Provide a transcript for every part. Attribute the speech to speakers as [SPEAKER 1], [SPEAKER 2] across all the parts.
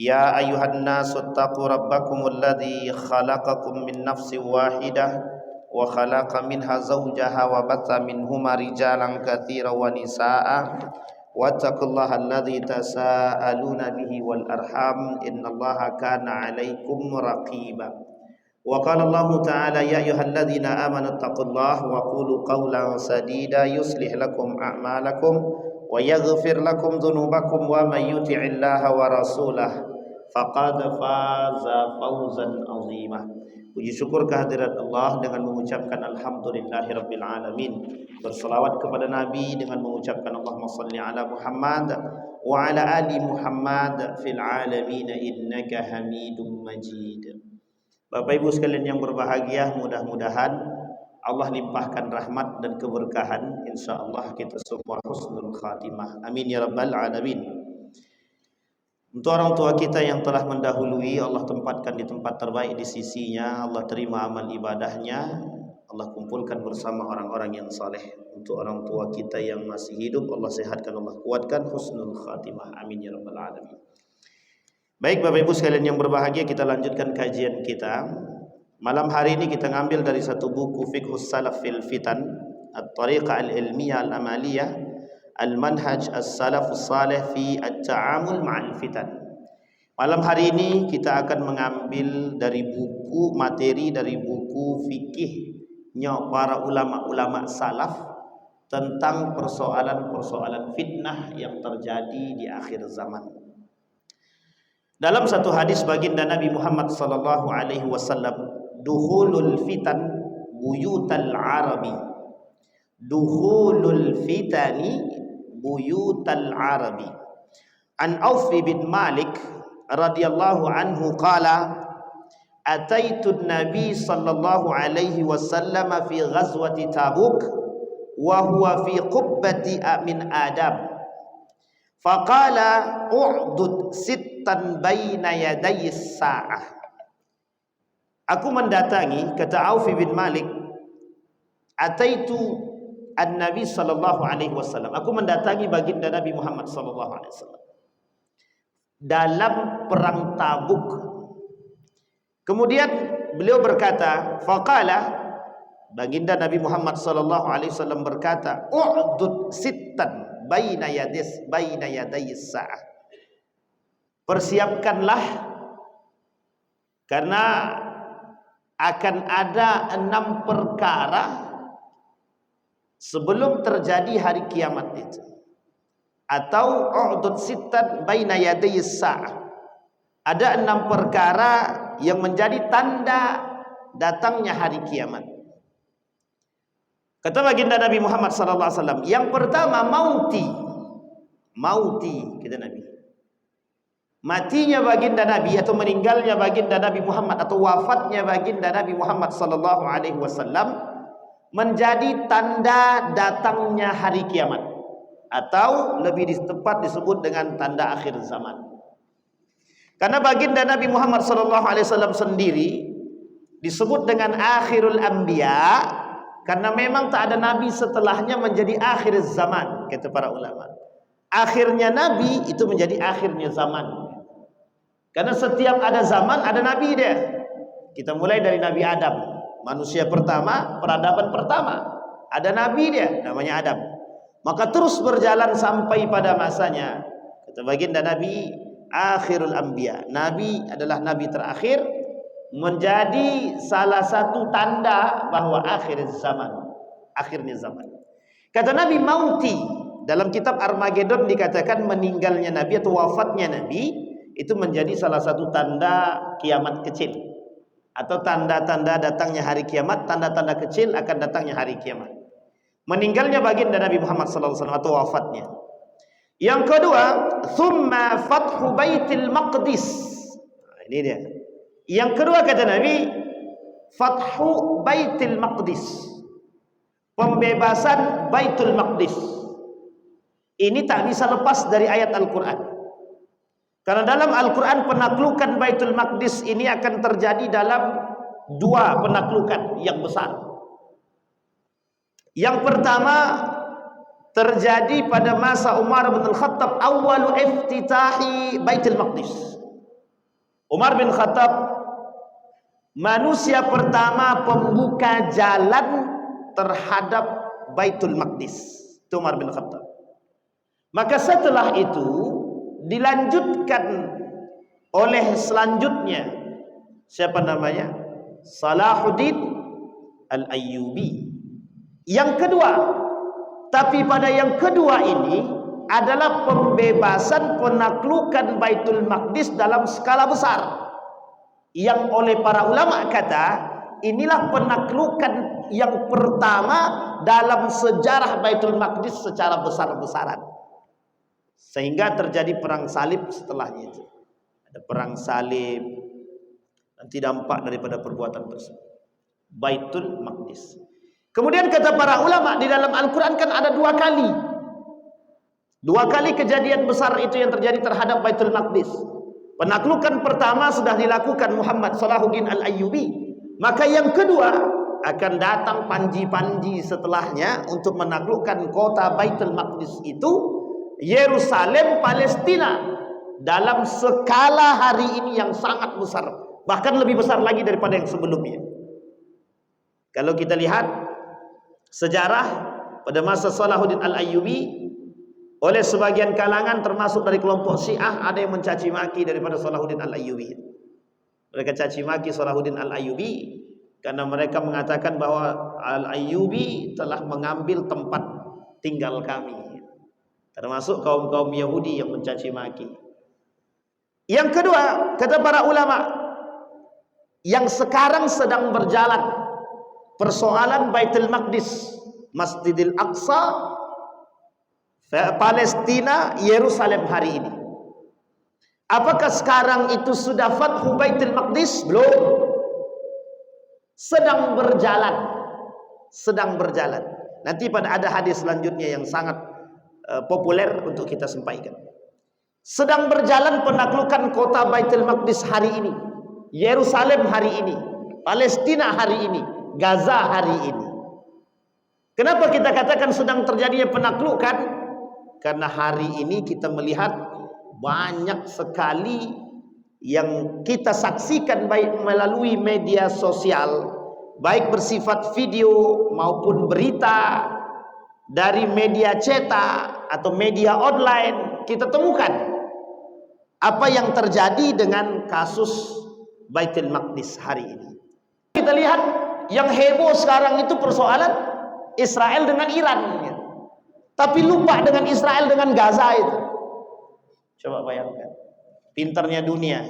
[SPEAKER 1] يا أيها الناس اتقوا ربكم الذي خلقكم من نفس واحدة وخلق منها زوجها وبث منهما رجالا كثيرا ونساء واتقوا الله الذي تساءلون به والأرحام إن الله كان عليكم رقيبا وقال الله تعالى يا أيها الذين آمنوا اتقوا الله وقولوا قولا سديدا يصلح لكم أعمالكم ويغفر لكم ذنوبكم ومن يطع الله ورسوله faqad faza fawzan azima. Puji syukur kehadirat Allah dengan mengucapkan alhamdulillahirabbil alamin. Berselawat kepada Nabi dengan mengucapkan Allahumma shalli ala Muhammad wa ala ali Muhammad fil alamin innaka Hamidum Majid. Bapak Ibu sekalian yang berbahagia, mudah-mudahan Allah limpahkan rahmat dan keberkahan. Insyaallah kita semua husnul khatimah. Amin ya rabbal alamin. Untuk orang tua kita yang telah mendahului, Allah tempatkan di tempat terbaik di sisinya. Allah terima amal ibadahnya. Allah kumpulkan bersama orang-orang yang saleh. Untuk orang tua kita yang masih hidup, Allah sehatkan, Allah kuatkan, husnul khatimah. Amin ya rabbal alamin. Baik Bapak Ibu sekalian yang berbahagia, kita lanjutkan kajian kita. Malam hari ini kita ngambil dari satu buku Fiqhus Salaf fil Fitan, At-Tariqah Al-Ilmiyah Al-Amaliyah, Al-Manhaj As-Salafus Salih fi At-Ta'amul Ma'al Fitan. Malam hari ini kita akan mengambil dari buku, materi dari buku fikihnya para ulama-ulama salaf tentang persoalan-persoalan fitnah yang terjadi di akhir zaman. Dalam satu hadis baginda Nabi Muhammad sallallahu alaihi wasallam, dukhulul fitan buyutal arabi. Dukhulul fitani buyutal arabi. An Auf bin Malik radhiyallahu anhu qala ataitu an-nabi sallallahu alaihi wasallam fi ghazwati Tabuk wa huwa fi qubbati min Adam faqala u'dud sittan baina yaday as-sa'ah. Aku mendatangi, kata Auf bin Malik, ataitu An-Nabi sallallahu alaihi wasallam, aku mendatangi baginda Nabi Muhammad sallallahu alaihi wasallam dalam perang Tabuk. Kemudian beliau berkata, faqala, baginda Nabi Muhammad sallallahu alaihi wasallam berkata, u'dud sittan baina yadayis sa'ah. Persiapkanlah karena akan ada 6 perkara sebelum terjadi hari kiamat itu. Atau u'dud sittan baina yadayis sa'ah. Ada 6 perkara yang menjadi tanda datangnya hari kiamat. Kata baginda Nabi Muhammad sallallahu alaihi wasallam, yang pertama mauti kata Nabi. Matinya baginda Nabi atau meninggalnya baginda Nabi Muhammad atau wafatnya baginda Nabi Muhammad sallallahu alaihi wasallam menjadi tanda datangnya hari kiamat, atau lebih tepat disebut dengan tanda akhir zaman. Karena baginda Nabi Muhammad SAW sendiri disebut dengan akhirul anbiya karena memang tak ada nabi setelahnya menjadi akhir zaman, kata para ulama. Akhirnya nabi itu menjadi akhirnya zaman. Karena setiap ada zaman ada nabi dia. Kita mulai dari Nabi Adam, manusia pertama, peradaban pertama, ada nabi dia namanya Adam. Maka terus berjalan sampai pada masanya, kata baginda Nabi, akhirul anbiya. Nabi adalah nabi terakhir, menjadi salah satu tanda bahwa akhir zaman, akhirnya zaman. Kata Nabi mauti, dalam kitab Armageddon dikatakan meninggalnya Nabi atau wafatnya Nabi itu menjadi salah satu tanda kiamat kecil, atau tanda-tanda datangnya hari kiamat, tanda-tanda kecil akan datangnya hari kiamat. Meninggalnya baginda Nabi Muhammad SAW atau wafatnya. Yang kedua, thumma fathu baitil maqdis. Nah, ini dia. Yang kedua kata Nabi, fathu baitil maqdis, pembebasan Baitul Maqdis. Ini tak bisa lepas dari ayat Al-Quran. Karena dalam Al-Quran penaklukan Baitul Maqdis ini akan terjadi dalam 2 penaklukan yang besar. Yang pertama terjadi pada masa Umar bin Al-Khattab, awalu iftitahi Baitul Maqdis. Umar bin Khattab manusia pertama pembuka jalan terhadap Baitul Maqdis. Itu Umar bin Khattab. Maka setelah itu dilanjutkan oleh selanjutnya siapa namanya? Salahuddin Al-Ayyubi. Yang kedua, tapi pada yang kedua ini adalah pembebasan penaklukan Baitul Maqdis dalam skala besar. Yang oleh para ulama kata, inilah penaklukan yang pertama dalam sejarah Baitul Maqdis secara besar-besaran. Sehingga terjadi perang salib setelahnya itu. Ada perang salib, nanti dampak daripada perbuatan tersebut. Baitul Maqdis. Kemudian kata para ulama, di dalam Al-Quran kan ada dua kali kejadian besar itu yang terjadi terhadap Baitul Maqdis. Penaklukan pertama sudah dilakukan Muhammad Salahuddin Al-Ayyubi. Maka yang kedua akan datang panji-panji setelahnya untuk menaklukkan kota Baitul Maqdis itu, Yerusalem, Palestina, dalam skala hari ini yang sangat besar, bahkan lebih besar lagi daripada yang sebelumnya. Kalau kita lihat sejarah pada masa Salahuddin Al-Ayyubi, oleh sebagian kalangan termasuk dari kelompok Syiah ada yang mencaci maki daripada Salahuddin Al-Ayyubi. Mereka caci maki Salahuddin Al-Ayyubi karena mereka mengatakan bahwa Al-Ayyubi telah mengambil tempat tinggal kami. Termasuk kaum-kaum Yahudi yang mencaci maki. Yang kedua, kata para ulama, yang sekarang sedang berjalan persoalan Baitul Maqdis, Masjidil Aqsa, Palestina, Yerusalem hari ini. Apakah sekarang itu sudah Fathu Baitul Maqdis? Belum. Sedang berjalan. Nanti pada ada hadis selanjutnya yang sangat populer untuk kita sampaikan. Sedang berjalan penaklukan kota Baitul Maqdis hari ini, Yerusalem hari ini, Palestina hari ini, Gaza hari ini. Kenapa kita katakan sedang terjadinya penaklukan? Karena hari ini kita melihat banyak sekali yang kita saksikan baik melalui media sosial, baik bersifat video maupun berita dari media cetak atau media online. Kita temukan apa yang terjadi dengan kasus Baitul Maqdis hari ini. Kita lihat yang heboh sekarang itu persoalan Israel dengan Iran, tapi lupa dengan Israel dengan Gaza itu. Coba bayangkan, pintarnya dunia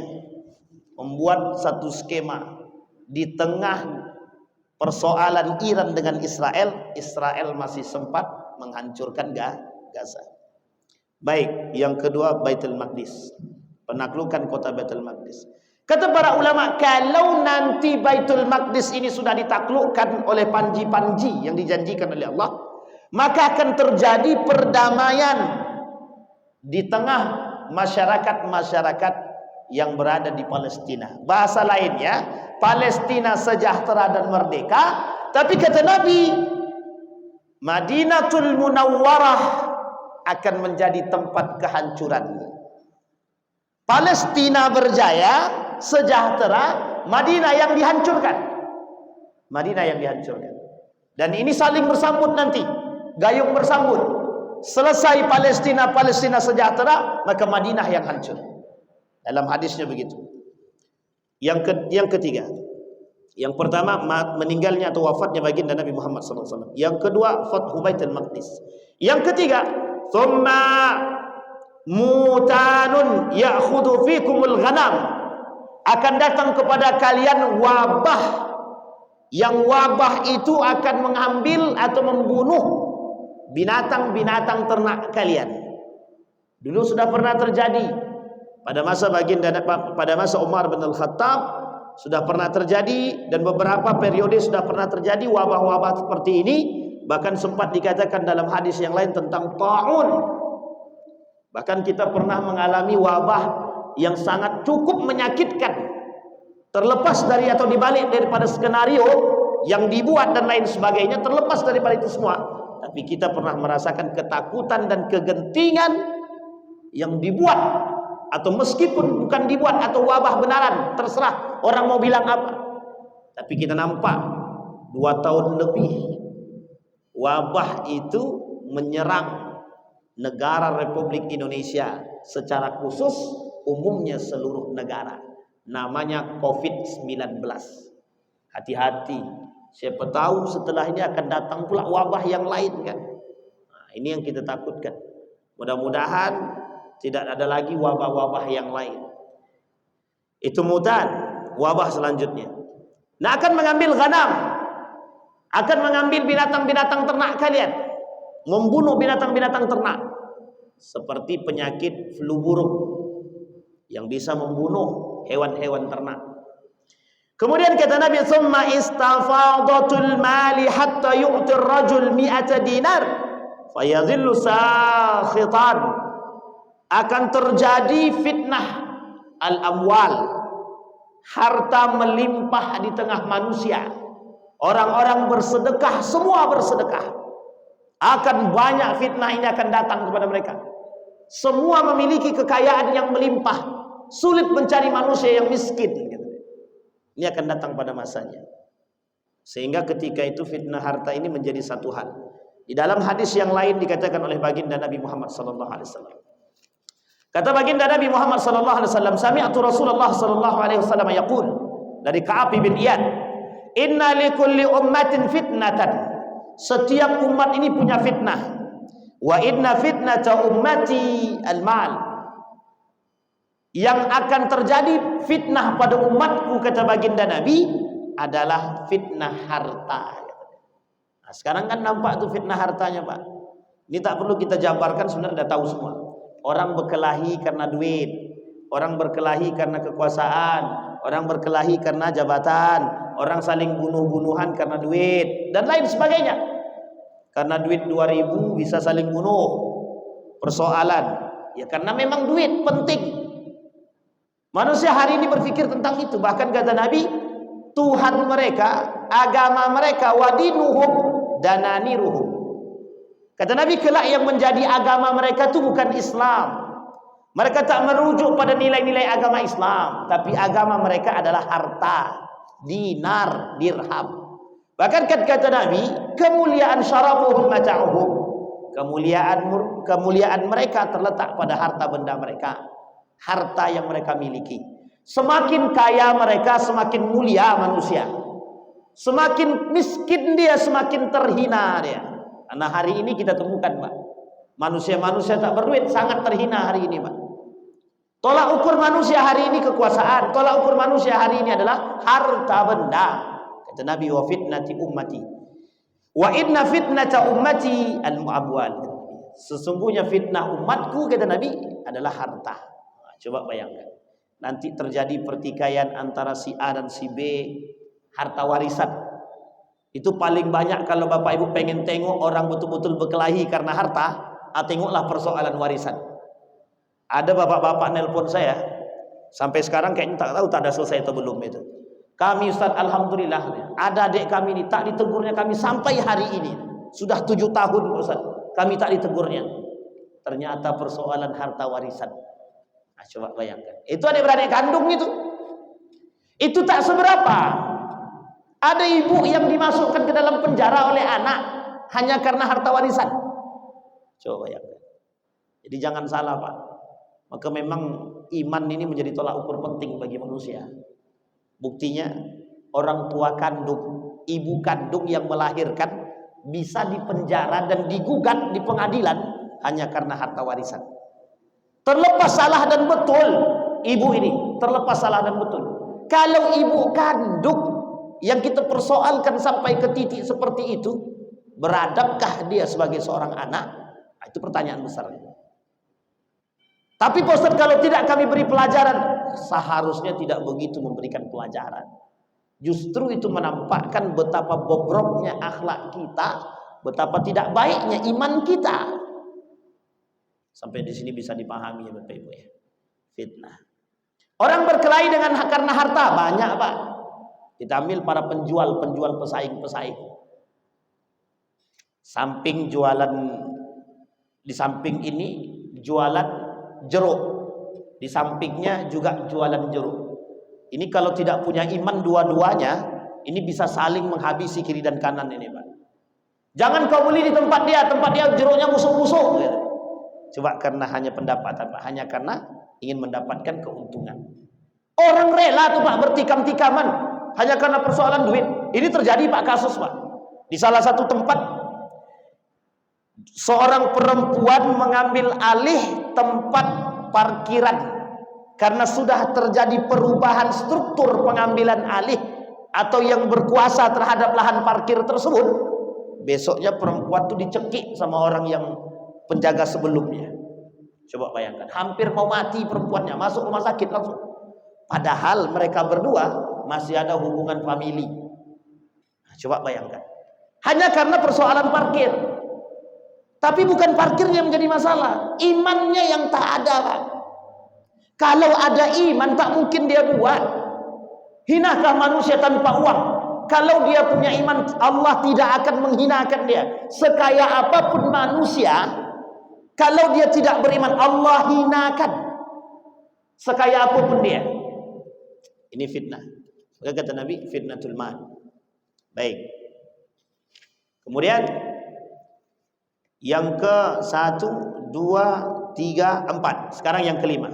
[SPEAKER 1] membuat satu skema di tengah persoalan Iran dengan Israel, Israel masih sempat menghancurkan Gaza. Baik, yang kedua Baitul Maqdis, penaklukan kota Baitul Maqdis. Kata para ulama, kalau nanti Baitul Maqdis ini sudah ditaklukkan oleh panji-panji yang dijanjikan oleh Allah, maka akan terjadi perdamaian di tengah masyarakat-masyarakat yang berada di Palestina. Bahasa lainnya, Palestina sejahtera dan merdeka. Tapi kata Nabi, Madinatul Munawwarah akan menjadi tempat kehancuran. Palestina berjaya, sejahtera, Madinah yang dihancurkan. Madinah yang dihancurkan. Dan ini saling bersambut nanti, gayung bersambut. Selesai Palestina sejahtera, maka Madinah yang hancur. Dalam hadisnya begitu. Yang ketiga, yang pertama meninggalnya atau wafatnya baginda Nabi Muhammad SAW. Yang kedua, Fathu Baitul Maqdis. Yang ketiga, thumma mutanun ya'khudhu fikumul ghanam, akan datang kepada kalian wabah, yang wabah itu akan mengambil atau membunuh binatang-binatang ternak kalian. Dulu sudah pernah terjadi pada masa pada masa Umar bin Al-Khattab, sudah pernah terjadi, dan beberapa periode sudah pernah terjadi wabah-wabah seperti ini. Bahkan sempat dikatakan dalam hadis yang lain tentang ta'un. Bahkan kita pernah mengalami wabah yang sangat cukup menyakitkan, terlepas dari atau dibalik daripada skenario yang dibuat dan lain sebagainya, terlepas daripada itu semua, tapi kita pernah merasakan ketakutan dan kegentingan yang dibuat atau meskipun bukan dibuat atau wabah benaran, terserah orang mau bilang apa. Tapi kita nampak 2 tahun lebih wabah itu menyerang negara Republik Indonesia secara khusus, umumnya seluruh negara. Namanya COVID-19. Hati-hati, siapa tahu setelah ini akan datang pula wabah yang lain kan. Nah, ini yang kita takutkan. Mudah-mudahan tidak ada lagi wabah-wabah yang lain. Itu mutan, wabah selanjutnya. Nah, akan mengambil ghanam, akan mengambil binatang-binatang ternak kalian, membunuh binatang-binatang ternak, seperti penyakit flu burung yang bisa membunuh hewan-hewan ternak. Kemudian kata Nabi, "Tsumma istafadatul mali hatta yu'ti ar-rajul 100 dinar fayadhillu sakhitan." Akan terjadi fitnah al-amwal, harta melimpah di tengah manusia. Orang-orang bersedekah, semua bersedekah. Akan banyak fitnah ini akan datang kepada mereka. Semua memiliki kekayaan yang melimpah, sulit mencari manusia yang miskin. Ini akan datang pada masanya. Sehingga ketika itu fitnah harta ini menjadi satu hal. Di dalam hadis yang lain dikatakan oleh baginda Nabi Muhammad sallallahu alaihi wasallam. Kata baginda Nabi Muhammad sallallahu alaihi wasallam, "Sami'tu Rasulullah sallallahu alaihi wasallam yaqul," dari Ka'ab bin Iyad, "Inna likulli ummatin fitnatan." Setiap umat ini punya fitnah. Wa inna fitnata ummati al-mal. Yang akan terjadi fitnah pada umatku, kata baginda Nabi, adalah fitnah harta. Nah, sekarang kan nampak tuh fitnah hartanya, Pak. Ini tak perlu kita jabarkan, sebenarnya sudah tahu semua. Orang berkelahi karena duit, orang berkelahi karena kekuasaan, orang berkelahi karena jabatan, orang saling bunuh-bunuhan karena duit, dan lain sebagainya. Karena duit 2.000 bisa saling bunuh. Persoalan, ya karena memang duit penting. Manusia hari ini berpikir tentang itu. Bahkan kata Nabi, Tuhan mereka, agama mereka, wadinuhum dananiruhum. Kata Nabi, kelak yang menjadi agama mereka itu bukan Islam. Mereka tak merujuk pada nilai-nilai agama Islam, tapi agama mereka adalah harta, dinar, dirham. Bahkan kata Nabi, kemuliaan syarafuhum mata'uhum. Kemuliaan mereka terletak pada harta benda mereka, harta yang mereka miliki. Semakin kaya mereka, semakin mulia manusia. Semakin miskin dia, semakin terhina dia. Karena hari ini kita temukan, Pak, manusia-manusia tak berduit sangat terhina hari ini, Pak. Tolak ukur manusia hari ini kekuasaan, tolak ukur manusia hari ini adalah harta benda. Kata Nabi, wa fitnati ummati, wa inna fitnata ummati al-mu'abwal. Sesungguhnya fitnah umatku, kata Nabi, adalah harta. Nah, coba bayangkan, nanti terjadi pertikaian antara si A dan si B, harta warisan. Itu paling banyak kalau Bapak Ibu pengen tengok orang betul-betul berkelahi karena harta, tengoklah persoalan warisan. Ada bapak-bapak nelpon saya, sampai sekarang kayaknya tak tahu tak ada selesai atau belum itu. Kami Ustaz, alhamdulillah, ada adik kami ini tak ditegurnya kami sampai hari ini. Sudah 7 tahun Ustaz, kami tak ditegurnya. Ternyata persoalan harta warisan. Nah, coba bayangkan. Itu adik-beradik kandung itu. Itu tak seberapa. Ada ibu yang dimasukkan ke dalam penjara oleh anak hanya karena harta warisan. Coba bayangkan. Jadi jangan salah, Pak. Maka memang iman ini menjadi tolak ukur penting bagi manusia. Buktinya orang tua kandung, ibu kandung yang melahirkan bisa dipenjara dan digugat di pengadilan hanya karena harta warisan. Terlepas salah dan betul ibu ini, terlepas salah dan betul. Kalau ibu kandung yang kita persoalkan sampai ke titik seperti itu, beradabkah dia sebagai seorang anak? Nah, itu pertanyaan besar. Tapi Pak Ustaz, kalau tidak kami beri pelajaran, seharusnya tidak begitu memberikan pelajaran. Justru itu menampakkan betapa bobroknya akhlak kita, betapa tidak baiknya iman kita. Sampai di sini bisa dipahami ya Bapak Ibu ya. Fitnah. Orang berkelahi karena harta banyak, Pak. Kita ambil para penjual pesaing-pesaing. Samping jualan, di samping ini jualan jeruk. Di sampingnya juga jualan jeruk. Ini kalau tidak punya iman dua-duanya, ini bisa saling menghabisi kiri dan kanan ini, Pak. Jangan kau beli di tempat dia jeruknya busuk-busuk gitu. Coba karena hanya pendapatan, Pak, hanya karena ingin mendapatkan keuntungan. Orang rela tuh, Pak, bertikam-tikaman hanya karena persoalan duit. Ini terjadi, Pak, kasus, Pak. Di salah satu tempat seorang perempuan mengambil alih tempat parkiran karena sudah terjadi perubahan struktur pengambilan alih atau yang berkuasa terhadap lahan parkir tersebut. Besoknya perempuan itu dicekik sama orang yang penjaga sebelumnya. Coba bayangkan, hampir mau mati perempuannya, masuk rumah sakit langsung. Padahal mereka berdua masih ada hubungan famili. Nah, coba bayangkan, hanya karena persoalan parkir. Tapi bukan parkirnya yang menjadi masalah, imannya yang tak ada, Pak. Kalau ada iman tak mungkin dia buat. Hinakah manusia tanpa uang? Kalau dia punya iman, Allah tidak akan menghinakan dia. Sekaya apapun manusia, kalau dia tidak beriman, Allah hinakan. Sekaya apapun dia. Ini fitnah. Maka kata Nabi, fitnatul mal. Baik. Kemudian yang ke 1, 2, 3, 4. Sekarang yang kelima.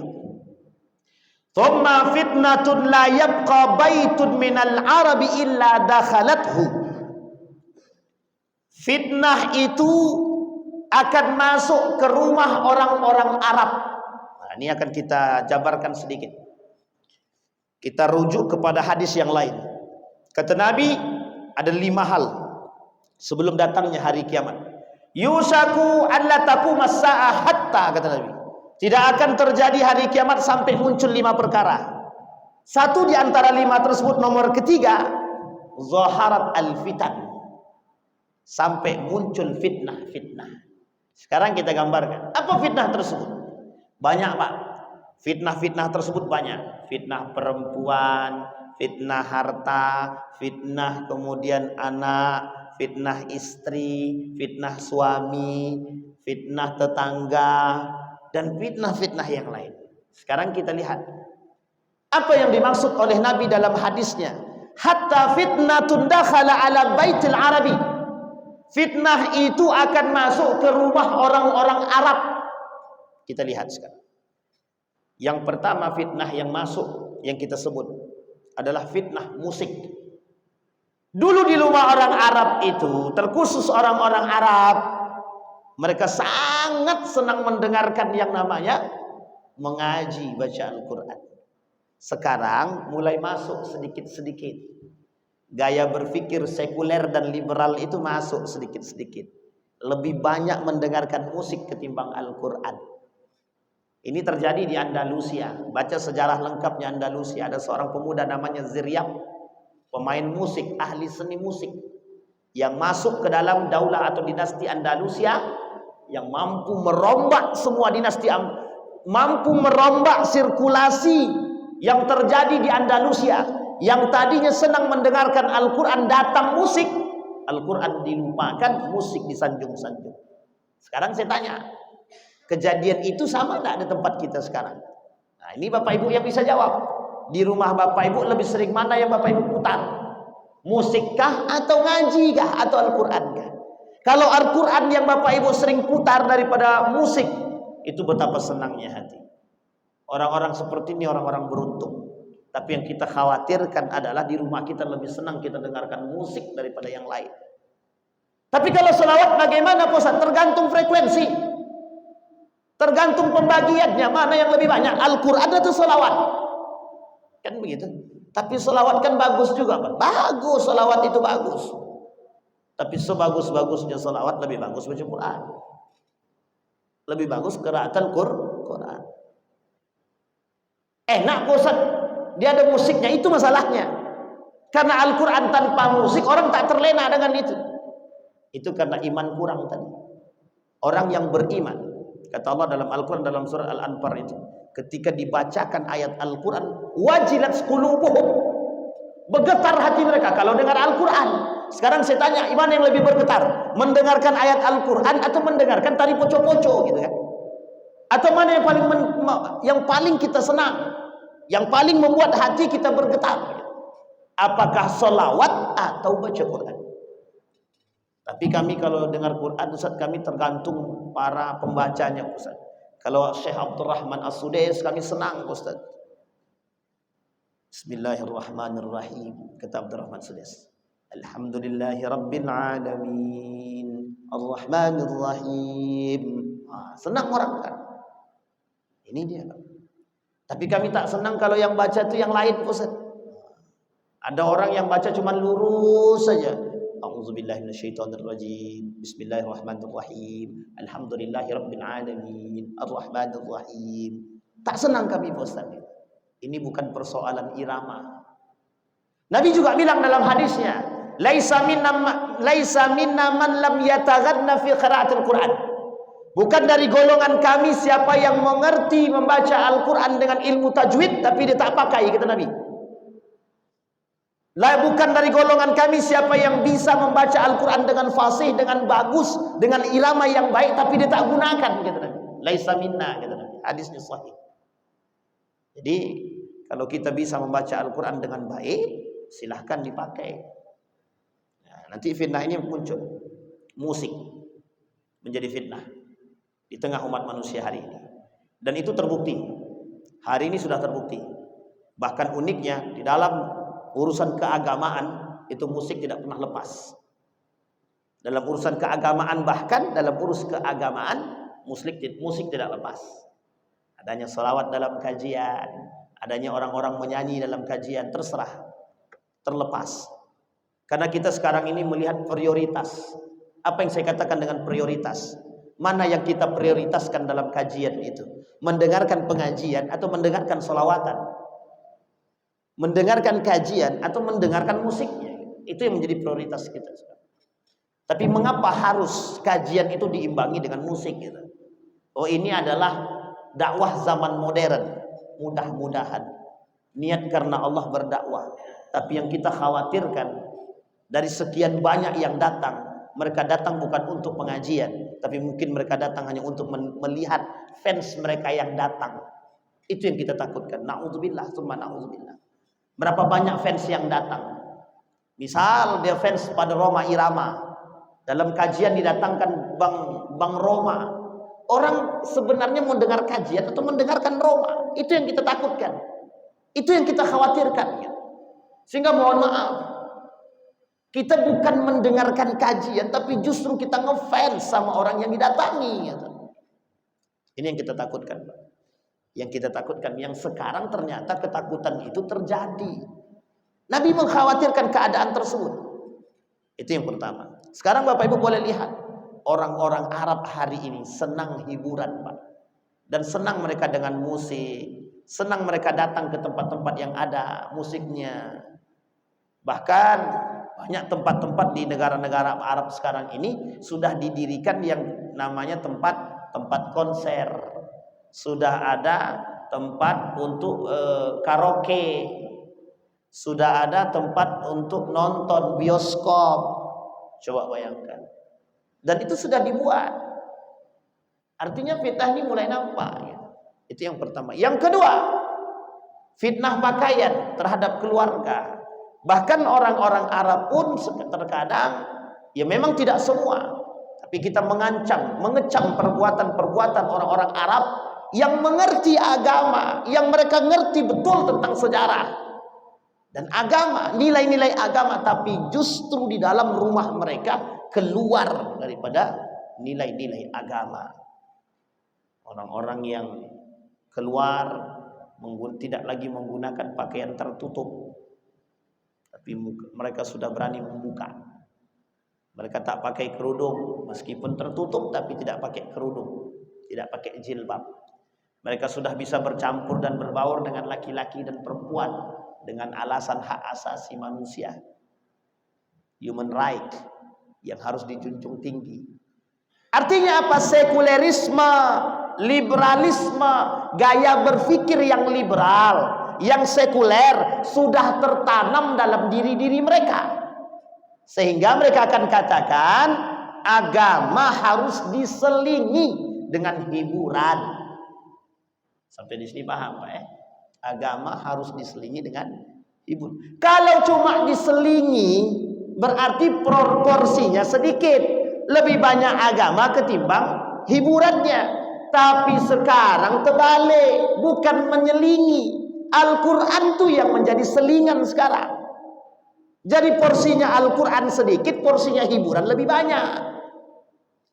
[SPEAKER 1] Thumma fitnatun la yabqa baitun minal arabi illa dakhalathu. Fitnah itu akan masuk ke rumah orang-orang Arab. Nah, ini akan kita jabarkan sedikit. Kita rujuk kepada hadis yang lain. Kata Nabi, ada 5 hal sebelum datangnya hari kiamat. Yusaku an la taquma as-saa'ah hatta, kata Nabi. Tidak akan terjadi hari kiamat sampai muncul 5 perkara. Satu di antara 5 tersebut, nomor ketiga, zaharat al-fitan. Sampai muncul fitnah-fitnah. Sekarang kita gambarkan. Apa fitnah tersebut? Banyak, Pak. Fitnah-fitnah tersebut banyak. Fitnah perempuan, fitnah harta, fitnah kemudian anak, fitnah istri, fitnah suami, fitnah tetangga, dan fitnah-fitnah yang lain. Sekarang kita lihat apa yang dimaksud oleh Nabi dalam hadisnya. Hatta fitnatun dakhala ala baitil arabi. Fitnah itu akan masuk ke rumah orang-orang Arab. Kita lihat sekarang. Yang pertama fitnah yang masuk, yang kita sebut adalah fitnah musik. Dulu di rumah orang Arab itu, terkhusus orang-orang Arab, mereka sangat senang mendengarkan yang namanya mengaji, baca Al-Quran. Sekarang mulai masuk sedikit-sedikit. Gaya berpikir sekuler dan liberal itu masuk sedikit-sedikit. Lebih banyak mendengarkan musik ketimbang Al-Quran. Ini terjadi di Andalusia. Baca sejarah lengkapnya Andalusia. Ada seorang pemuda namanya Ziryab, pemain musik, ahli seni musik, yang masuk ke dalam daulah atau dinasti Andalusia, yang mampu merombak semua dinasti, mampu merombak sirkulasi yang terjadi di Andalusia. Yang tadinya senang mendengarkan Al-Quran, datang musik, Al-Quran dilupakan, musik disanjung-sanjung. Sekarang saya tanya, kejadian itu sama tidak di tempat kita sekarang? Nah, ini Bapak Ibu yang bisa jawab. Di rumah Bapak Ibu lebih sering mana yang Bapak Ibu putar? Musikkah atau ngajikah atau Al-Qur'ankah? Kalau Al-Qur'an yang Bapak Ibu sering putar daripada musik, itu betapa senangnya hati. Orang-orang seperti ini orang-orang beruntung. Tapi yang kita khawatirkan adalah di rumah kita lebih senang kita dengarkan musik daripada yang lain. Tapi kalau selawat bagaimana, Pak Ustaz? Tergantung frekuensi. Tergantung pembagiannya, mana yang lebih banyak, Al-Qur'an atau selawat? Kan begitu. Tapi selawat kan bagus juga, Pak. Bagus, selawat itu bagus. Tapi sebagus-bagusnya selawat, lebih bagus baca Quran. Lebih bagus qiraatul Quran. Enak, Ustaz. Dia ada musiknya, itu masalahnya. Karena Al-Quran tanpa musik, orang tak terlena dengan itu. Itu karena iman kurang tadi. Orang yang beriman, kata Allah dalam Al-Quran, dalam surah Al-Anfal itu, ketika dibacakan ayat Al-Quran, wajilat qulubuhum, bergetar hati mereka kalau dengar Al-Quran. Sekarang saya tanya, iman yang lebih bergetar, mendengarkan ayat Al-Quran atau mendengarkan tari poco-poco gitu kan?
[SPEAKER 2] Atau mana yang paling kita senang, yang paling membuat hati kita bergetar? Apakah selawat atau baca Quran? Tapi kami kalau dengar Quran, Ustaz, kami tergantung para pembacanya, Ustaz. Kalau Syekh Abdurrahman As-Sudais, kami senang, Ustaz. Bismillahirrahmanirrahim. Kata Abdurrahman Sudais, Alhamdulillahi Rabbil Alamin, Ar-Rahmanir-Rahim. Senang orang kan? Ini dia. Tapi kami tak senang kalau yang baca itu yang lain, Ustaz. Ada orang yang baca cuma lurus saja. A'udzubillahi minasyaitonirrajim. Bismillahirrahmanirrahim. Alhamdulillahirabbil alamin. Ar-Rahmanir-Rahim. Tak senang kami, Ustaz. Ini bukan persoalan irama. Nabi juga bilang dalam hadisnya, laisa minna man lam yataghadna fi qiraatil Quran. Bukan dari golongan kami siapa yang mengerti membaca Al-Quran dengan ilmu tajwid tapi dia tak pakai, kata Nabi. Bukan dari golongan kami siapa yang bisa membaca Al-Quran dengan fasih, dengan bagus, dengan irama yang baik tapi dia tak gunakan, kata Nabi. Laisa minna, kata Nabi. Hadisnya sahih. Jadi kalau kita bisa membaca Al-Quran dengan baik, silahkan dipakai. Nah, nanti fitnah ini muncul. Musik menjadi fitnah di tengah umat manusia hari ini. Dan itu terbukti. Hari ini sudah terbukti. Bahkan uniknya di dalam urusan keagamaan itu musik tidak pernah lepas. Dalam urusan keagamaan, bahkan dalam urus keagamaan musik tidak lepas. Adanya selawat dalam kajian, adanya orang-orang menyanyi dalam kajian, terserah, terlepas. Karena kita sekarang ini melihat prioritas. Apa yang saya katakan dengan prioritas? Mana yang kita prioritaskan dalam kajian itu? Mendengarkan pengajian atau mendengarkan selawatan? Mendengarkan kajian atau mendengarkan musiknya? Itu yang menjadi prioritas kita. Tapi mengapa harus kajian itu diimbangi dengan musik gitu? Oh, ini adalah dakwah zaman modern. Mudah-mudahan niat karena Allah berdakwah. Tapi yang kita khawatirkan dari sekian banyak yang datang, mereka datang bukan untuk pengajian, tapi mungkin mereka datang hanya untuk melihat fans mereka yang datang. Itu yang kita takutkan. Na'udzubillah, summa na'udzubillah. Berapa banyak fans yang datang? Misal dia fans pada Roma Irama, dalam kajian didatangkan Bang Roma. Orang sebenarnya mau dengar kajian atau mendengarkan Roma? Itu yang kita takutkan. Itu yang kita khawatirkan. Sehingga mohon maaf, kita bukan mendengarkan kajian, tapi justru kita ngefans sama orang yang didatangi. Ini yang kita takutkan, Pak. Yang kita takutkan, yang sekarang ternyata ketakutan itu terjadi. Nabi mengkhawatirkan keadaan tersebut. Itu yang pertama. Sekarang Bapak Ibu boleh lihat, orang-orang Arab hari ini senang hiburan, Pak. Dan senang mereka dengan musik. Senang mereka datang ke tempat-tempat yang ada musiknya. Bahkan banyak tempat-tempat di negara-negara Arab sekarang ini sudah didirikan yang namanya tempat konser. Sudah ada tempat untuk karaoke. Sudah ada tempat untuk nonton bioskop. Coba bayangkan. Dan itu sudah dibuat. Artinya fitnah ini mulai nampak. Ya. Itu yang pertama. Yang kedua, fitnah pakaian terhadap keluarga. Bahkan orang-orang Arab pun terkadang, ya memang tidak semua, tapi kita mengecam perbuatan-perbuatan orang-orang Arab yang mengerti agama, yang mereka ngerti betul tentang sejarah dan agama, nilai-nilai agama, tapi justru di dalam rumah mereka keluar daripada nilai-nilai agama. Orang-orang yang keluar tidak lagi menggunakan pakaian tertutup, tapi mereka sudah berani membuka. Mereka tak pakai kerudung, meskipun tertutup tapi tidak pakai kerudung, tidak pakai jilbab. Mereka sudah bisa bercampur dan berbaur dengan laki-laki dan perempuan dengan alasan hak asasi manusia, human right yang harus dijunjung tinggi. Artinya apa? Sekulerisme, liberalisme, gaya berpikir yang liberal, yang sekuler sudah tertanam dalam diri-diri mereka. Sehingga mereka akan katakan agama harus diselingi dengan hiburan. Sampai di sini paham Pak ya? Agama harus diselingi dengan hiburan. Kalau cuma diselingi berarti proporsinya sedikit, lebih banyak agama ketimbang hiburannya. Tapi sekarang terbalik, bukan menyelingi. Al-Quran tuh yang menjadi selingan sekarang. Jadi porsinya Al-Quran sedikit, porsinya hiburan lebih banyak.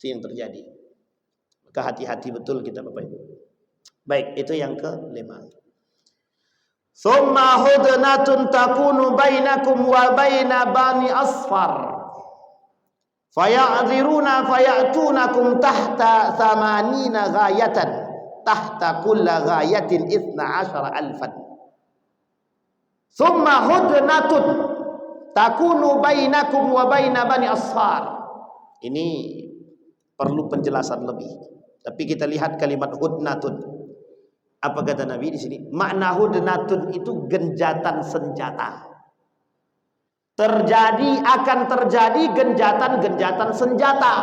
[SPEAKER 2] Itu yang terjadi. Maka hati-hati betul kita Bapak Ibu. Baik, itu yang kelima. Tsumma hudnatun takunu bainakum wa baina bani asfar. Faya'dziruna fayatunakum tahta thamanina ghayatan tahta kulla ghayatin 12,000. Tsumma hudnatun takunu bainakum wa baina bani asfar. Ini perlu penjelasan lebih. Tapi kita lihat kalimat hudnatun. Apa kata Nabi di sini? Makna hudnatun itu genjatan senjata. Akan terjadi genjatan senjata.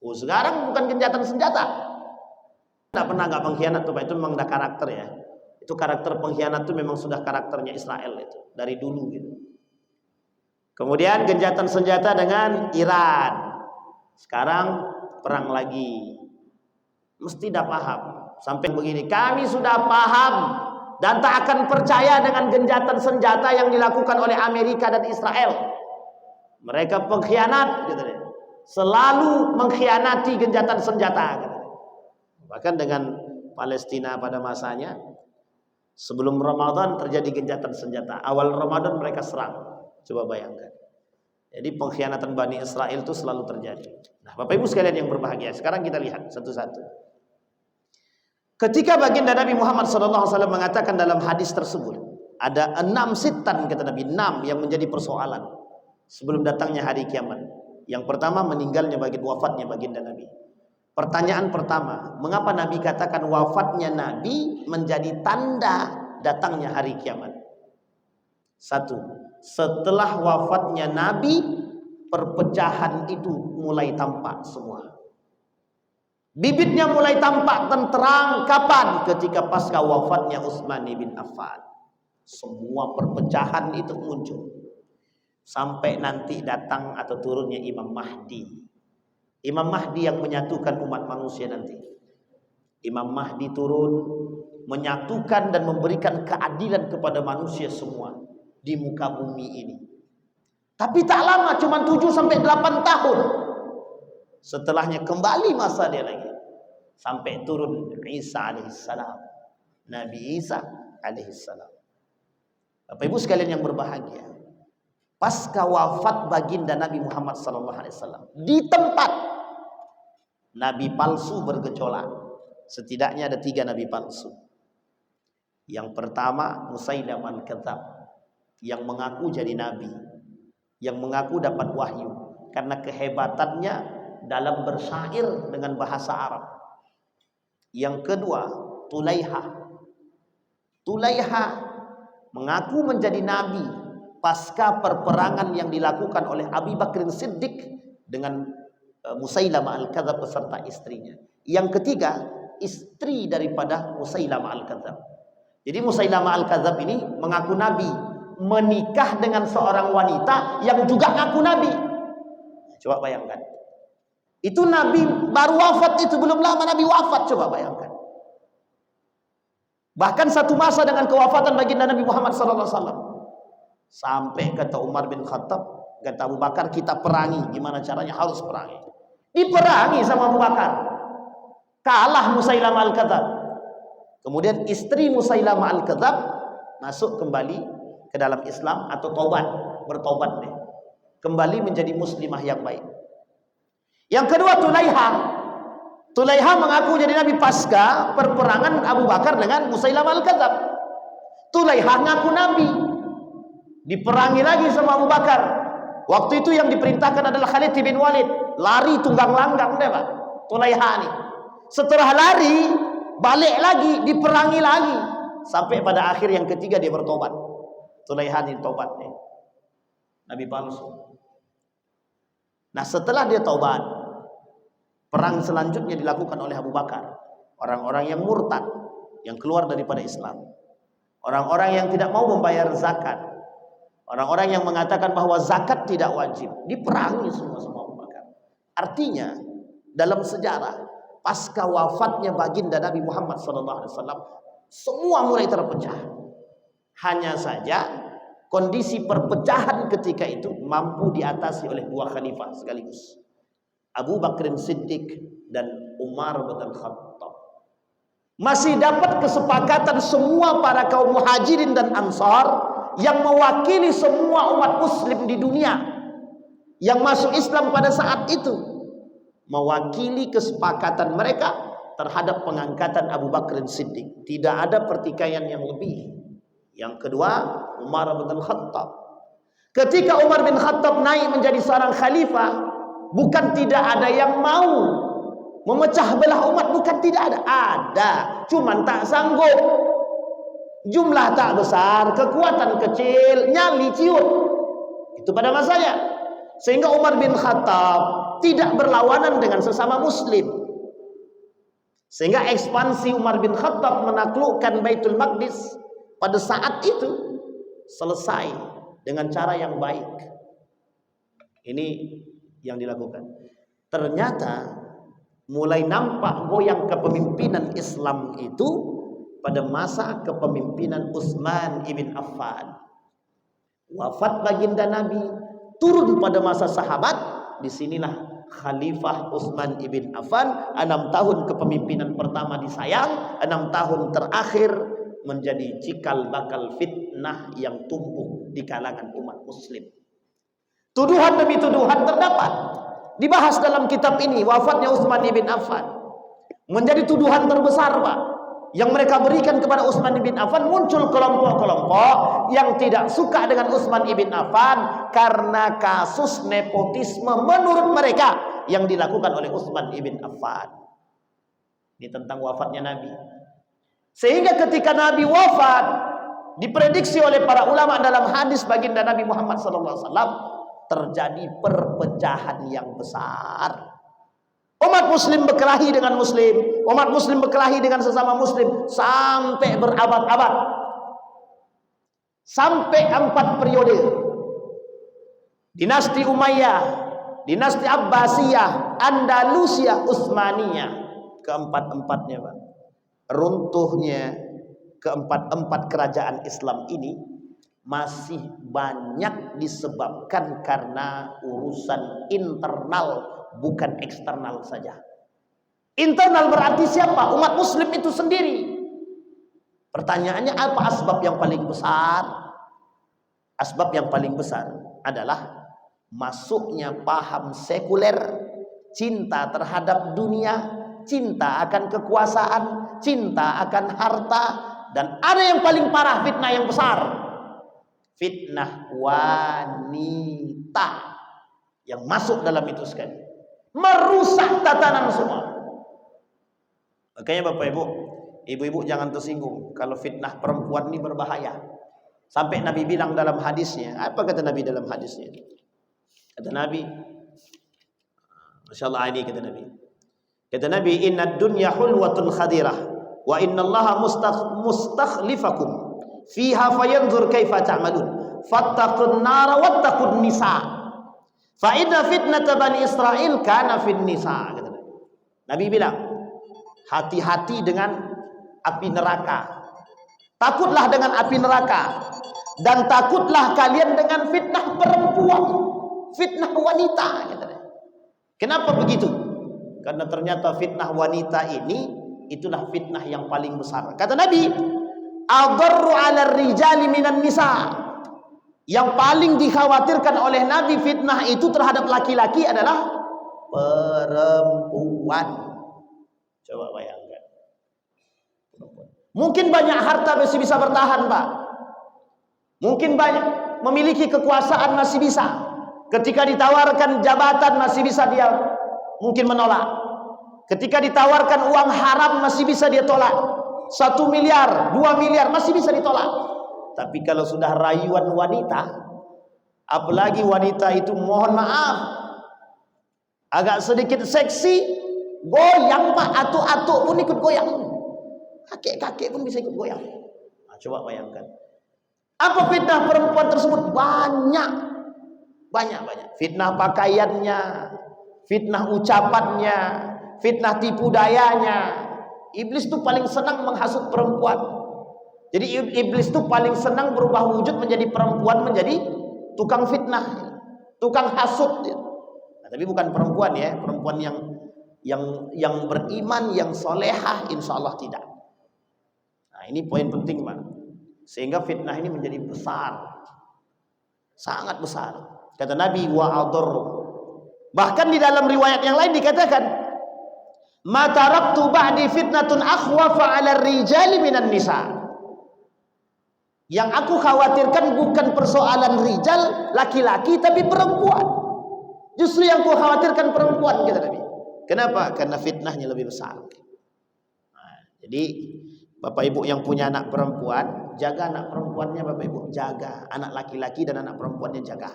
[SPEAKER 2] Oh, sekarang bukan genjatan senjata. Tidak pernah nggak pengkhianat tuh Pak, itu memang ada karakter ya. Itu karakter pengkhianat itu memang sudah karakternya Israel itu dari dulu gitu. Kemudian genjatan senjata dengan Iran. Sekarang perang lagi. Mesti dah paham. Sampai begini, kami sudah paham dan tak akan percaya dengan genjatan senjata yang dilakukan oleh Amerika dan Israel. Mereka pengkhianat gitu deh. Selalu mengkhianati genjatan senjata gitu. Bahkan dengan Palestina pada masanya, sebelum Ramadan terjadi genjatan senjata. Awal Ramadan mereka serang. Coba bayangkan. Jadi pengkhianatan Bani Israel itu selalu terjadi. Nah, Bapak Ibu sekalian yang berbahagia, sekarang kita lihat satu-satu. Ketika baginda Nabi Muhammad SAW mengatakan dalam hadis tersebut, ada 6 sitan kata Nabi, 6 yang menjadi persoalan sebelum datangnya hari kiamat. Yang pertama meninggalnya wafatnya baginda Nabi. Pertanyaan pertama, mengapa Nabi katakan wafatnya Nabi menjadi tanda datangnya hari kiamat? Satu, setelah wafatnya Nabi, perpecahan itu mulai tampak semua. Bibitnya mulai tampak dan terang kapan? Ketika pasca wafatnya Utsman bin Affan. Semua perpecahan itu muncul. Sampai nanti datang atau turunnya Imam Mahdi. Imam Mahdi yang menyatukan umat manusia nanti. Imam Mahdi turun menyatukan dan memberikan keadilan kepada manusia semua di muka bumi ini. Tapi tak lama, cuma 7 sampai 8 tahun. Setelahnya kembali masa dia lagi. Sampai turun Isa alaihissalam. Nabi Isa alaihissalam. Bapak Ibu sekalian yang berbahagia. Pasca wafat baginda Nabi Muhammad SAW. Di tempat Nabi palsu bergejolak. Setidaknya ada 3 Nabi palsu. Yang pertama Musailamah al-Kadzab. Yang mengaku jadi Nabi. Yang mengaku dapat wahyu. Karena kehebatannya dalam bersyair dengan bahasa Arab. Yang kedua, Tulaiha. Tulaiha mengaku menjadi nabi pasca perperangan yang dilakukan oleh Abu Bakar Siddiq dengan Musailamah al-Kadzab beserta istrinya. Yang ketiga, istri daripada Musailamah al-Kadzab. Jadi Musailamah al-Kadzab ini mengaku nabi, menikah dengan seorang wanita yang juga ngaku nabi. Coba bayangkan. Itu Nabi baru wafat, itu belum lama Nabi wafat, coba bayangkan. Bahkan satu masa dengan kewafatan baginda Nabi Muhammad SAW. Sampai kata Umar bin Khattab, kata Abu Bakar, kita perangi. Gimana caranya? Harus perangi. Diperangi sama Abu Bakar. Kalah Musailamah al-Kadzab. Kemudian istri Musailamah al-Kadzab masuk kembali ke dalam Islam atau tobat, bertobat deh. Kembali menjadi muslimah yang baik. Yang kedua Tulaiha. Tulaiha mengaku jadi nabi pasca perperangan Abu Bakar dengan Musailamah al-Kadzab. Tulaiha ngaku nabi. Diperangi lagi sama Abu Bakar. Waktu itu yang diperintahkan adalah Khalid bin Walid. Lari tunggang langgang deh Pak. Tulaiha nih. Setelah lari, balik lagi, diperangi lagi. Sampai pada akhir yang ketiga dia bertobat. Tulaiha ini tobat nih. Nabi palsu. Nah setelah dia taubat, perang selanjutnya dilakukan oleh Abu Bakar. orang-orang yang murtad, yang keluar daripada Islam, orang-orang yang tidak mau membayar zakat, orang-orang yang mengatakan bahwa zakat tidak wajib, diperangi semua sama Abu Bakar. Artinya dalam sejarah pasca wafatnya baginda Nabi Muhammad SAW, semua mulai terpecah. Hanya saja kondisi perpecahan ketika itu mampu diatasi oleh dua khalifah sekaligus, Abu Bakar Siddiq dan Umar bin Khattab. Masih dapat kesepakatan semua para kaum muhajirin dan ansar yang mewakili semua umat muslim di dunia yang masuk Islam pada saat itu, mewakili kesepakatan mereka terhadap pengangkatan Abu Bakar Siddiq. Tidak ada pertikaian yang lebih. Yang kedua, Umar bin Khattab. Ketika Umar bin Khattab naik menjadi seorang khalifah, bukan tidak ada yang mau memecah belah umat, bukan tidak ada. Ada, cuman tak sanggup. Jumlah tak besar, kekuatan kecil, nyali ciut. Itu pada masanya. Sehingga Umar bin Khattab tidak berlawanan dengan sesama muslim. Sehingga ekspansi Umar bin Khattab menaklukkan Baitul Maqdis pada saat itu selesai dengan cara yang baik. Ini yang dilakukan. Ternyata mulai nampak goyang kepemimpinan Islam itu pada masa kepemimpinan Utsman ibn Affan. Wafat baginda Nabi, turun pada masa sahabat. Disinilah Khalifah Utsman ibn Affan, 6 tahun kepemimpinan pertama disayang, 6 tahun terakhir menjadi cikal bakal fitnah yang tumbuh di kalangan umat muslim. Tuduhan demi tuduhan terdapat dibahas dalam kitab ini. Wafatnya Utsman ibn Affan menjadi tuduhan terbesar, Pak, yang mereka berikan kepada Utsman ibn Affan. Muncul kelompok-kelompok yang tidak suka dengan Utsman ibn Affan karena kasus nepotisme menurut mereka yang dilakukan oleh Utsman ibn Affan. Ini tentang wafatnya Nabi. Sehingga ketika Nabi wafat, diprediksi oleh para ulama dalam hadis baginda Nabi Muhammad SAW, terjadi perpecahan yang besar. Umat muslim berkelahi dengan muslim, umat muslim berkelahi dengan sesama muslim sampai berabad-abad, sampai 4 periode. Dinasti Umayyah, dinasti Abbasiyah, Andalusia, Utsmaniyah, keempat-empatnya, Pak. Runtuhnya keempat-empat kerajaan Islam ini masih banyak disebabkan karena urusan internal, bukan eksternal saja. Internal berarti siapa? Umat muslim itu sendiri. Pertanyaannya, apa asbab yang paling besar? Asbab yang paling besar adalah masuknya paham sekuler, cinta terhadap dunia, cinta akan kekuasaan, cinta akan harta, dan ada yang paling parah, fitnah yang besar, fitnah wanita yang masuk dalam itu sekali, merusak tatanan semua. Makanya Bapak Ibu, ibu-ibu jangan tersinggung kalau fitnah perempuan ini berbahaya. Sampai Nabi bilang dalam hadisnya, apa kata Nabi dalam hadisnya? Kata Nabi, Masya Allah, ini kata Nabi. Kata Nabi, inna dunya hulwatun khadirah wa inna allaha mustakhlifakum fiha fayanzur kaifa ta'malun fattaqun nara wattaqun nisa fa inna fitnata bani Israel kana fin nisa. Kata Nabi. Nabi bilang, hati-hati dengan api neraka, takutlah dengan api neraka, dan takutlah kalian dengan fitnah perempuan, fitnah wanita. Kata Nabi. Kenapa begitu? Karena ternyata fitnah wanita ini itulah fitnah yang paling besar. Kata Nabi, adarru 'ala rijali minan nisa. Yang paling dikhawatirkan oleh Nabi fitnah itu terhadap laki-laki adalah perempuan. Coba bayangkan. Mungkin banyak harta masih bisa bertahan, Pak. Mungkin banyak memiliki kekuasaan masih bisa. Ketika ditawarkan jabatan masih bisa dia mungkin menolak. Ketika ditawarkan uang haram masih bisa dia tolak. 1 miliar, 2 miliar masih bisa ditolak. Tapi kalau sudah rayuan wanita, apalagi wanita itu mohon maaf agak sedikit seksi, Goyang Pak, atuk-atuk pun ikut goyang. Kakek-kakek pun bisa ikut goyang. Nah, coba bayangkan. Apa fitnah perempuan tersebut? Banyak. Fitnah pakaiannya, fitnah ucapannya, fitnah tipu dayanya. Iblis itu paling senang menghasut perempuan. Jadi iblis itu paling senang berubah wujud menjadi perempuan, menjadi tukang fitnah, tukang hasut. Nah, tapi bukan perempuan ya, perempuan yang beriman, yang solehah, insya Allah tidak. Nah, ini poin penting Pak. Sehingga fitnah ini menjadi besar, sangat besar. Kata Nabi, wa adur. Bahkan di dalam riwayat yang lain dikatakan, ma taraktu ba'di fitnatun akhwafa 'ala rijali minan nisa. Yang aku khawatirkan bukan persoalan rijal, laki-laki, tapi perempuan. Justru yang aku khawatirkan perempuan, kata Nabi. Kenapa? Karena fitnahnya lebih besar. Nah, jadi Bapak Ibu yang punya anak perempuan, jaga anak perempuannya Bapak Ibu, jaga. Anak laki-laki dan anak perempuannya jaga.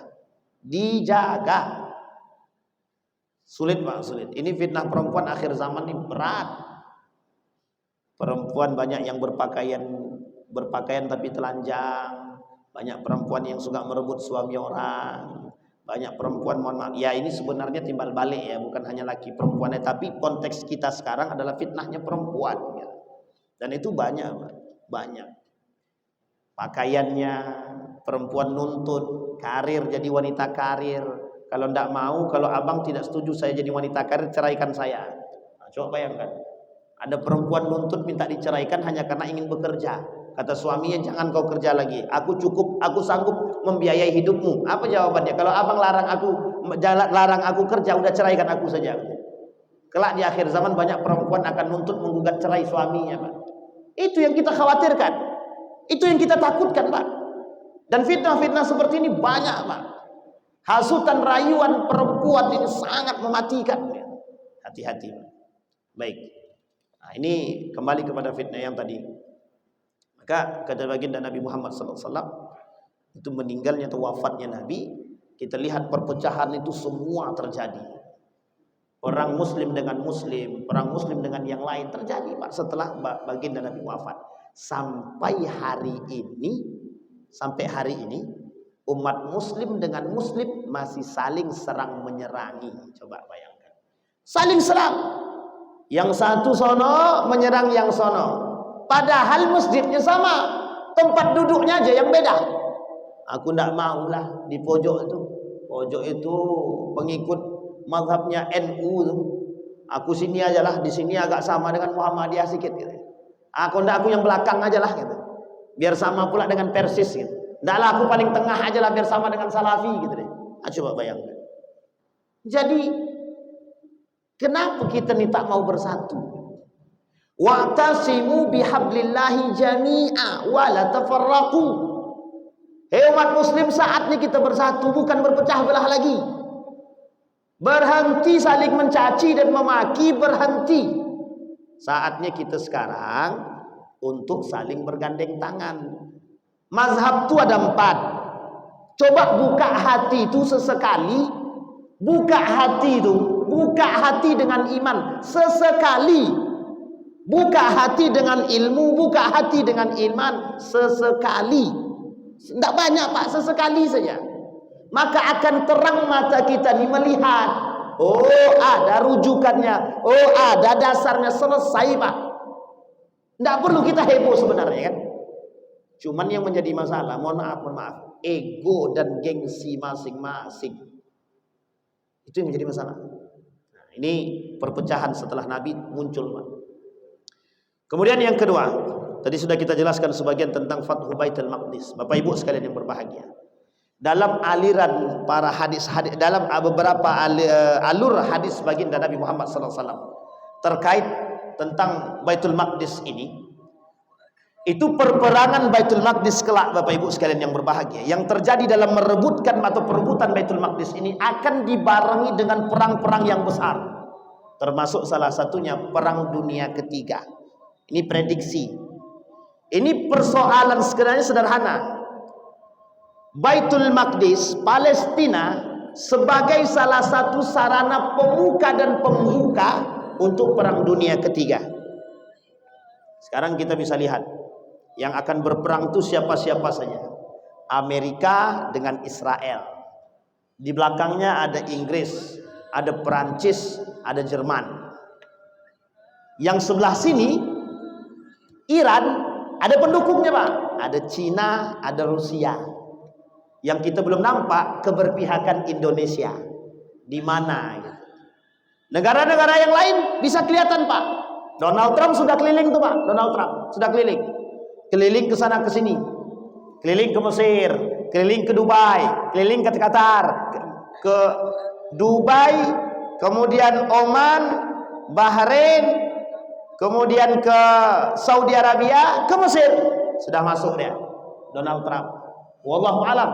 [SPEAKER 2] Dijaga. Sulit Pak, sulit. Ini fitnah perempuan akhir zaman ini berat. Perempuan banyak yang berpakaian tapi telanjang. Banyak perempuan yang suka merebut suami orang. Banyak perempuan, mohon maaf, ya ini sebenarnya timbal balik ya, bukan hanya laki perempuannya, tapi konteks kita sekarang adalah fitnahnya perempuan ya. Dan itu banyak. Pakaiannya, perempuan nuntut karir, jadi wanita karir. Kalau tidak mau, kalau abang tidak setuju saya jadi wanita karir, ceraikan saya. Nah, coba bayangkan, ada perempuan nuntut minta diceraikan hanya karena ingin bekerja. Kata suaminya, jangan kau kerja lagi, aku sanggup membiayai hidupmu. Apa jawabannya? Kalau abang larang aku kerja, udah ceraikan aku saja. Kelak di akhir zaman banyak perempuan akan nuntut menggugat cerai suaminya Pak. Itu yang kita khawatirkan, itu yang kita takutkan Pak. Dan fitnah-fitnah seperti ini banyak Pak. Hasutan rayuan perempuan ini sangat mematikan. Hati-hati. Baik. Nah, ini kembali kepada fitnah yang tadi. Maka kata baginda Nabi Muhammad SAW, itu meninggalnya atau wafatnya Nabi, kita lihat perpecahan itu semua terjadi. Orang Muslim dengan Muslim, orang Muslim dengan yang lain terjadi Pak setelah baginda Nabi wafat. Sampai hari ini umat Muslim dengan Muslim masih saling serang menyerangi. Coba bayangkan, saling serang. Yang satu sono menyerang yang sono. Padahal masjidnya sama, tempat duduknya aja yang beda. Aku tidak maulah di pojok itu. Pojok itu pengikut mazhabnya NU itu. Aku sini aja lah, di sini agak sama dengan Muhammadiyah sedikit gitu. Aku yang belakang aja lah gitu. Biar sama pula dengan Persis gitu. Ndaklah aku paling tengah aja lah biar sama dengan Salafi gitu deh. Coba bayangkan. Jadi kenapa kita nih tak mau bersatu? Wa'tasimu bihablillahi jami'a wa la tafarraqu. Hei umat muslim, saatnya kita bersatu, bukan berpecah belah lagi. Berhenti saling mencaci dan memaki, berhenti. Saatnya kita sekarang untuk saling bergandeng tangan. Mazhab itu ada 4. Coba buka hati itu sesekali. Buka hati itu, buka hati dengan iman sesekali. Buka hati dengan ilmu, buka hati dengan iman sesekali. Tidak banyak Pak, sesekali saja. Maka akan terang mata kita nih melihat, oh ada rujukannya, oh ada dasarnya, selesai Pak. Tidak perlu kita heboh sebenarnya kan. Cuman yang menjadi masalah, mohon maaf, ego dan gengsi masing-masing. Itu yang menjadi masalah. Nah, ini perpecahan setelah Nabi muncul Pak. Kemudian yang kedua, tadi sudah kita jelaskan sebagian tentang Fathu Baitul Maqdis. Bapak Ibu sekalian yang berbahagia. Dalam aliran para hadis dalam beberapa alur hadis baginda Nabi Muhammad SAW terkait tentang Baitul Maqdis ini, itu perperangan Baitul Maqdis kelak Bapak Ibu sekalian yang berbahagia, yang terjadi dalam merebutkan atau perebutan Baitul Maqdis ini akan dibarengi dengan perang-perang yang besar, termasuk salah satunya Perang Dunia Ketiga. Ini prediksi. Ini persoalan sebenarnya sederhana. Baitul Maqdis, Palestina, sebagai salah satu sarana pemuka dan pembuka untuk perang dunia ketiga. Sekarang kita bisa lihat yang akan berperang itu siapa-siapa saja. Amerika dengan Israel. Di belakangnya ada Inggris, ada Perancis, ada Jerman. Yang sebelah sini Iran, ada pendukungnya Pak. Ada Cina, ada Rusia. Yang kita belum nampak keberpihakan Indonesia. Di mana gitu. Negara-negara yang lain bisa kelihatan Pak. Donald Trump sudah keliling tuh Pak. Donald Trump sudah keliling. Keliling ke sana ke sini. Keliling ke Mesir, keliling ke Dubai, keliling ke Qatar, ke Dubai, kemudian Oman, Bahrain, kemudian ke Saudi Arabia, ke Mesir. Sudah masuk dia Donald Trump. Wallahu alam.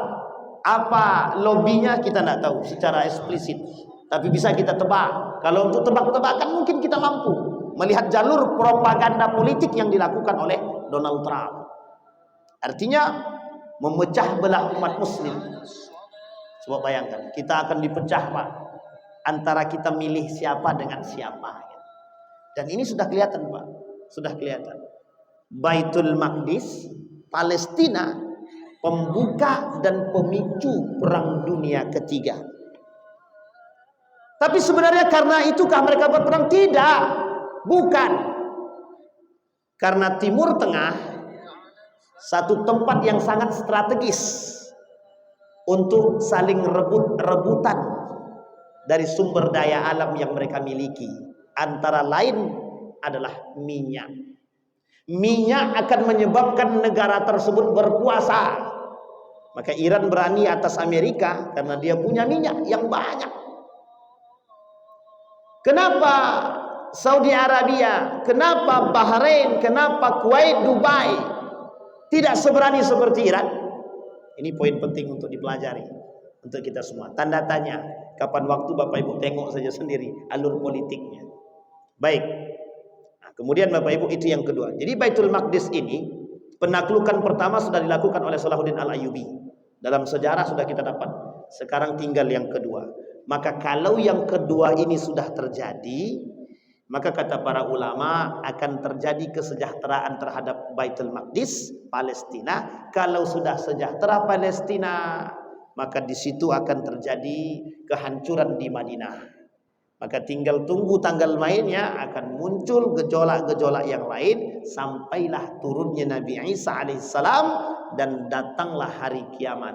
[SPEAKER 2] Apa lobbynya kita tidak tahu secara eksplisit. Tapi bisa kita tebak. Kalau untuk tebak-tebakan mungkin kita mampu melihat jalur propaganda politik yang dilakukan oleh Donald Trump. Artinya memecah belah umat muslim. Coba bayangkan, kita akan dipecah Pak, antara kita milih siapa dengan siapa. Dan ini sudah kelihatan Pak, sudah kelihatan. Baitul Maqdis, Palestina, pembuka dan pemicu perang dunia ketiga. Tapi sebenarnya karena itukah mereka berperang? Tidak, bukan. Karena Timur Tengah satu tempat yang sangat strategis untuk saling rebutan dari sumber daya alam yang mereka miliki. Antara lain adalah minyak. Minyak akan menyebabkan negara tersebut berkuasa. Maka Iran berani atas Amerika karena dia punya minyak yang banyak. Kenapa Saudi Arabia, kenapa Bahrain, kenapa Kuwait, Dubai tidak seberani seperti Iran? Ini poin penting untuk dipelajari untuk kita semua. Tanda tanya, kapan waktu Bapak Ibu tengok saja sendiri alur politiknya. Baik. Nah, kemudian Bapak Ibu itu yang kedua. Jadi Baitul Maqdis ini penaklukan pertama sudah dilakukan oleh Salahuddin Al-Ayyubi. Dalam sejarah sudah kita dapat. Sekarang tinggal yang kedua. Maka kalau yang kedua ini sudah terjadi, maka kata para ulama akan terjadi kesejahteraan terhadap Baitul Maqdis, Palestina. Kalau sudah sejahtera Palestina, maka di situ akan terjadi kehancuran di Madinah. Maka tinggal tunggu tanggal mainnya, akan muncul gejolak-gejolak yang lain sampailah turunnya Nabi Isa alaihissalam dan datanglah hari kiamat.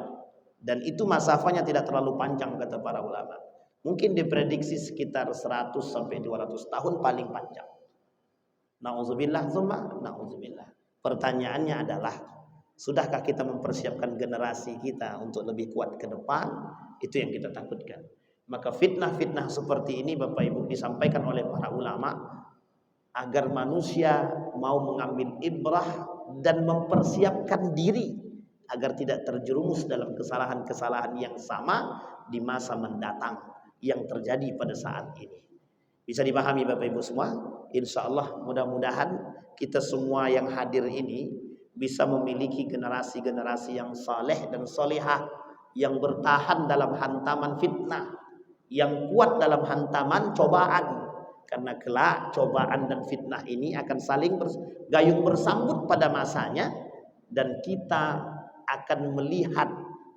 [SPEAKER 2] Dan itu masafanya tidak terlalu panjang kata para ulama. Mungkin diprediksi sekitar 100 sampai 200 tahun paling panjang. Nauzubillah tsumma nauzubillah. Pertanyaannya adalah, sudahkah kita mempersiapkan generasi kita untuk lebih kuat ke depan? Itu yang kita takutkan. Maka fitnah-fitnah seperti ini Bapak Ibu disampaikan oleh para ulama agar manusia mau mengambil ibrah dan mempersiapkan diri agar tidak terjerumus dalam kesalahan-kesalahan yang sama di masa mendatang yang terjadi pada saat ini. Bisa dipahami Bapak Ibu semua? Insya Allah mudah-mudahan kita semua yang hadir ini bisa memiliki generasi-generasi yang saleh dan solehah, yang bertahan dalam hantaman fitnah, yang kuat dalam hantaman cobaan. Karena kelak cobaan dan fitnah ini akan saling gayung bersambut pada masanya, dan kita akan melihat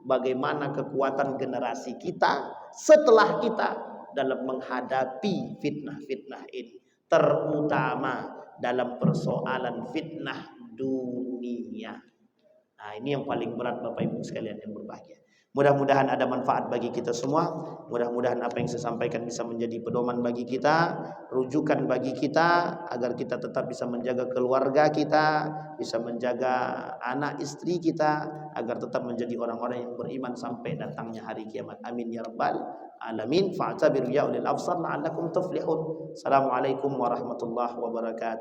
[SPEAKER 2] bagaimana kekuatan generasi kita setelah kita dalam menghadapi fitnah-fitnah ini, terutama dalam persoalan fitnah dunia. Nah, ini yang paling berat Bapak Ibu sekalian yang berbahagia. Mudah-mudahan ada manfaat bagi kita semua. Mudah-mudahan apa yang saya sampaikan bisa menjadi pedoman bagi kita, rujukan bagi kita, agar kita tetap bisa menjaga keluarga kita, bisa menjaga anak istri kita, agar tetap menjadi orang-orang yang beriman sampai datangnya hari kiamat. Amin ya rabbal alamin. Fa'tabiru ya ulil absar la'allakum tuflihun. Assalamualaikum warahmatullahi wabarakatuh.